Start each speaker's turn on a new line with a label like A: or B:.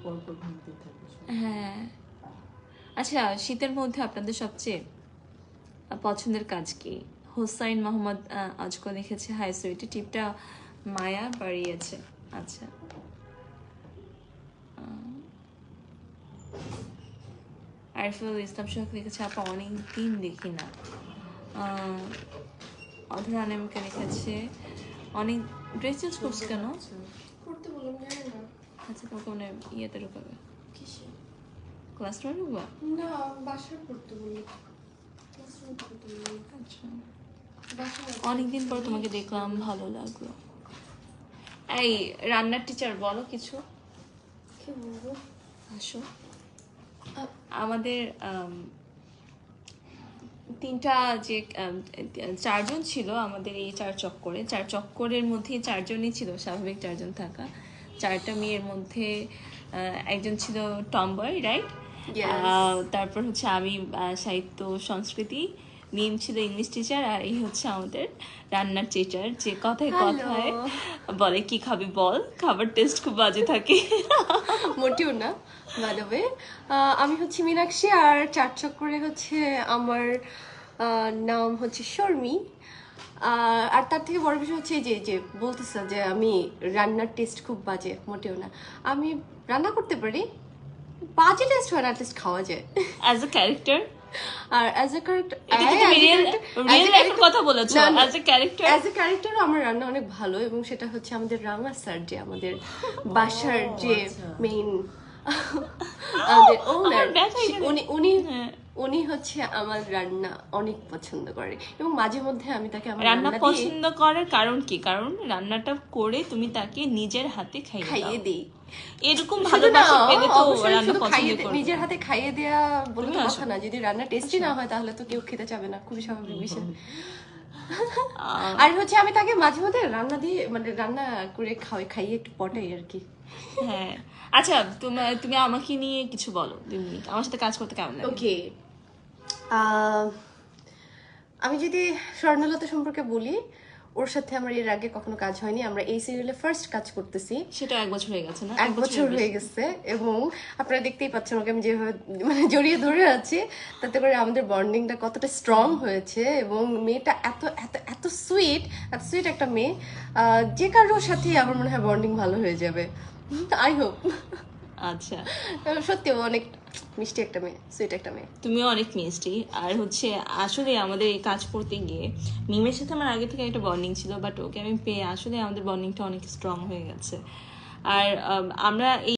A: পরপর ঘুমতে থাকে।
B: হ্যাঁ। আচ্ছা, শীতের মধ্যে আপনাদের সবচেয়ে পছন্দের কাজ কি? হোসাইন মোহাম্মদ আজকে লিখেছে হাই সুইটি, টিপটা মায়া বাড়িয়েছে। আচ্ছা, আরিফুল ইসলাম শাহ লিখেছে আপা অনেক দিন দেখি না। অধরা আনামিকা লিখেছে অনেক ড্রেস চেঞ্জ করছে কেন?
C: করতে বললাম, জানি না।
B: আচ্ছা, তোমাকে মানে ইয়েতে ঢুকাবে,
C: কিসে?
B: ক্লাসরুমে ঢুকবা?
C: না, বাসায় পড়তে বলি। ক্লাসরুমে পড়তে বলি।
B: আচ্ছা,
C: বাসায়
B: অনেকদিন পর তোমাকে দেখলাম, ভালো লাগলো। এই রান্নার টিচার বলো কিছু।
C: কি বলবো?
B: আসো। আমাদের তিনটা যে চারজন ছিল আমাদের এই চার চক্করের মধ্যে চারজনই ছিল স্বাভাবিক, চারজন থাকা। চারটা মেয়ের মধ্যে একজন ছিল টমবয়, রাইট? তারপর হচ্ছে আমি সাহিত্য সংস্কৃতি, মিম ছিল ইংলিশ টিচার, আর এই হচ্ছে আমাদের রান্নার টিচার, যে কথায় কথায় বলে কি খাবি বল, খাবার টেস্ট খুব বাজে থাকে।
C: মোটেও না, বাই দ্য ওয়ে। আমি হচ্ছে মীনাক্ষী, আর চার চক্করে হচ্ছে আমার নাম হচ্ছে শর্মি। আর তার থেকে বড় বিষয় হচ্ছে যে যে বলতেছে যে আমি রান্নার টেস্ট খুব বাজে, মোটেও না। আমি রান্না করতে পারি, বাজে টেস্ট হয় না, টেস্ট খাওয়া যায়।
B: অ্যাজ এ ক্যারেক্টার,
C: আর অ্যাজ এ ক্যারেক্টার,
B: রিয়েল লাইফের কথা বলেছো, as a character.
C: As a ক্যারেক্টারও আমার রান্না অনেক ভালো, এবং সেটা হচ্ছে আমাদের রাঙা স্যার, যে আমাদের বাসার যে মেইন আমাদের ওনার, উনি উনি হচ্ছে আমার রান্না অনেক পছন্দ করে, এবং মাঝে মধ্যে আমি তাকে আমার
B: রান্না
C: রান্না
B: পছন্দ করার কারণ কি? কারণ রান্নাটা করে তুমি তাকে নিজের হাতে
C: খাইয়ে দিই।
B: এরকম ভালোবাসা পেলে তো রান্না
C: শুধু
B: পছন্দ করবে।
C: নিজের হাতে খাইয়ে দেয়া বলে তো কথা না, যদি রান্না টেস্টি না হয় তাহলে তো কেউ খেতে চাবে না, খুবই স্বাভাবিক বিষয়। আর হচ্ছে আমি তাকে মাঝে মধ্যে রান্না দিয়ে, মানে রান্না করে খাইয়ে একটু পটাই আর কি।
B: হ্যাঁ, আচ্ছা, তুমি আমাকে নিয়ে কিছু বলো 2 মিনিট। আমার সাথে কাজ করতে কেমন লাগে?
C: ওকে, আমি যদি স্বর্ণলতা সম্পর্কে বলি, ওর সাথে আমার এর আগে কখনো কাজ হয়নি। আমরা এই সিরিয়ালে ফার্স্ট কাজ করতেছি।
B: সেটা 1 বছর হয়ে গেছে না?
C: 1 বছর হয়ে গেছে, এবং আপনারা দেখতেই পাচ্ছেন ওকে আমি যেভাবে মানে জড়িয়ে ধরে আছি, তাতে করে আমাদের বন্ডিংটা কতটা স্ট্রং হয়েছে। এবং মেয়েটা এত এত এত সুইট একটা মেয়ে, যে কারোর সাথেই আমার মনে হয় বন্ডিং ভালো হয়ে যাবে, আই হোপ।
B: আচ্ছা,
C: সত্যি ও অনেক মিষ্টি একটা মেয়ে, সুইট একটা মেয়ে।
B: তুমিও অনেক মিষ্টি। আর হচ্ছে আসলে আমাদের এই কাজ করতে গিয়ে মিমের সাথে আমার আগে থেকে একটা বন্ডিং ছিল, বাট ওকে আমি পেয়ে আসলে আমাদের বন্ডিংটা অনেক স্ট্রং হয়ে গেছে। আর আমরা এই